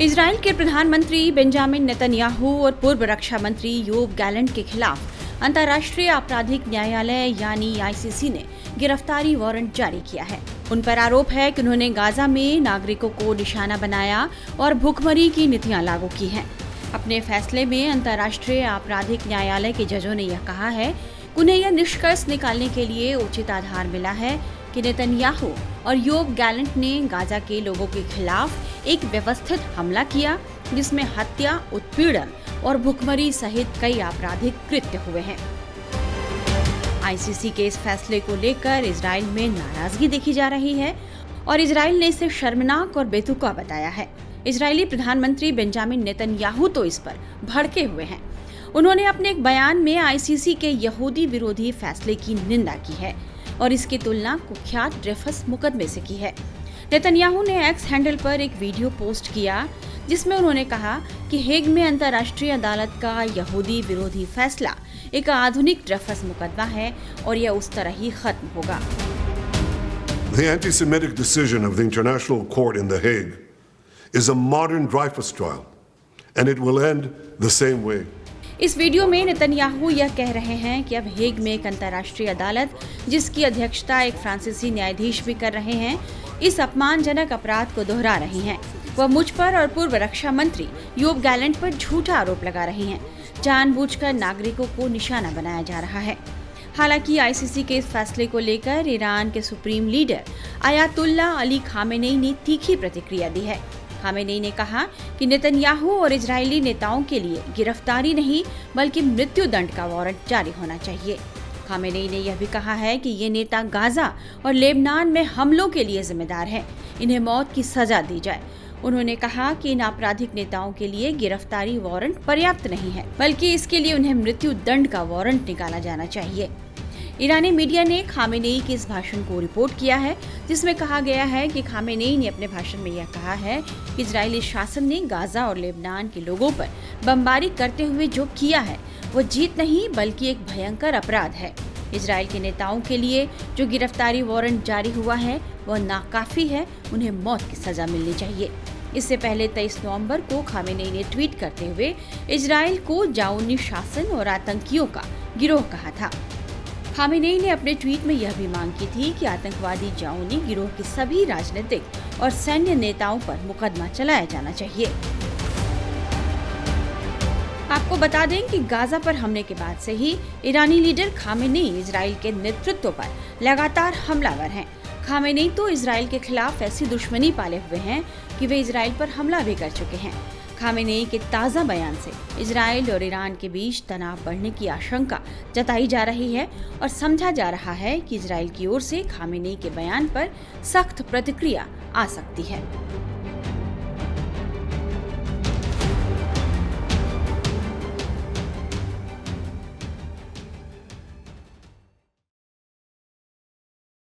Israel के प्रधानमंत्री Benjamin Netanyahu और पूर्व रक्षा मंत्री योव गैलेंट के खिलाफ अंतर्राष्ट्रीय आपराधिक न्यायालय यानी आईसीसी ने गिरफ्तारी वारंट जारी किया है। उन पर आरोप है कि उन्होंने गाजा में नागरिकों को निशाना बनाया और भूखमरी की नीतियां लागू की हैं। अपने फैसले में अंतर्राष्ट्रीय आपराधिक न्यायालय के जजों ने यह कहा है कि उन्हें यह निष्कर्ष निकालने के लिए उचित आधार मिला है कि नेतन्याहू और योव गैलेंट ने गाजा के लोगों के खिलाफ एक व्यवस्थित हमला किया, जिसमें हत्या, उत्पीड़न और भूखमरी सहित कई आपराधिक कृत्य हुए हैं। आईसीसी के इस फैसले को लेकर इजराइल में नाराजगी देखी जा रही है और इजराइल ने इसे शर्मनाक और बेतुका बताया है। इजरायली प्रधानमंत्री बेंजामिन नेतन्याहू तो इस पर भड़के हुए हैं। उन्होंने अपने एक बयान में आईसीसी के यहूदी विरोधी फैसले की निंदा की है और इसकी तुलना कुख्यात ड्रेफस मुकदमे से की है। नेतन्याहू ने एक्स हैंडल पर एक वीडियो पोस्ट किया जिसमें उन्होंने कहा कि हेग में अंतर्राष्ट्रीय अदालत का यहूदी विरोधी फैसला एक आधुनिक ड्रेफस मुकदमा है और यह उस तरह ही खत्म होगा। The anti-Semitic decision of the International Court in The Hague is a modern Dreyfus trial and it will end the same way. इस वीडियो में नेतन्याहू यह कह रहे हैं कि अब हेग में एक अंतर्राष्ट्रीय अदालत, जिसकी अध्यक्षता एक फ्रांसीसी न्यायाधीश भी कर रहे हैं, इस अपमानजनक अपराध को दोहरा रही हैं। वह मुझ पर और पूर्व रक्षा मंत्री योव गैलेंट पर झूठा आरोप लगा रही हैं। जानबूझकर नागरिकों को निशाना बनाया जा रहा है। हालांकि आईसीसी के इस फैसले को लेकर ईरान के supreme leader Ayatollah Ali Khamenei ने तीखी प्रतिक्रिया दी है। खामेनेई ने कहा कि नेतन्याहू और इजरायली नेताओं के लिए गिरफ्तारी नहीं बल्कि मृत्यु दंड का वारंट जारी होना चाहिए। खामेनेई ने यह भी कहा है कि ये नेता गाजा और लेबनान में हमलों के लिए जिम्मेदार हैं, इन्हें मौत की सजा दी जाए। उन्होंने कहा कि इन आपराधिक नेताओं के लिए गिरफ्तारी वारंट पर्याप्त नहीं है, बल्कि इसके लिए उन्हें मृत्यु दंड का वारंट निकाला जाना चाहिए। ईरानी मीडिया ने खामेनेई के इस भाषण को रिपोर्ट किया है, जिसमें कहा गया है कि खामेनेई ने अपने भाषण में यह कहा है कि इजरायली शासन ने गाजा और लेबनान के लोगों पर बमबारी करते हुए जो किया है वो जीत नहीं बल्कि एक भयंकर अपराध है। इजरायल के नेताओं के लिए जो गिरफ्तारी वारंट जारी हुआ है वह नाकाफी है, उन्हें मौत की सजा मिलनी चाहिए। इससे पहले 23 नवंबर को खामेनेई ने ट्वीट करते हुए इजरायल को जाओनी शासन और आतंकियों का गिरोह कहा था। खामेनेई ने अपने ट्वीट में यह भी मांग की थी कि आतंकवादी जाओनी गिरोह के सभी राजनीतिक और सैन्य नेताओं पर मुकदमा चलाया जाना चाहिए। आपको बता दें कि गाजा पर हमले के बाद से ही ईरानी लीडर खामेनेई इजरायल के नेतृत्व पर लगातार हमलावर हैं। खामेनेई तो इजरायल के खिलाफ ऐसी दुश्मनी पाले हुए हैं कि वे इजरायल पर हमला भी कर चुके हैं। खामेनेई के ताज़ा बयान से इजरायल और ईरान के बीच तनाव बढ़ने की आशंका जताई जा रही है और समझा जा रहा है कि इजरायल की ओर से खामेनेई के बयान पर सख्त प्रतिक्रिया आ सकती है।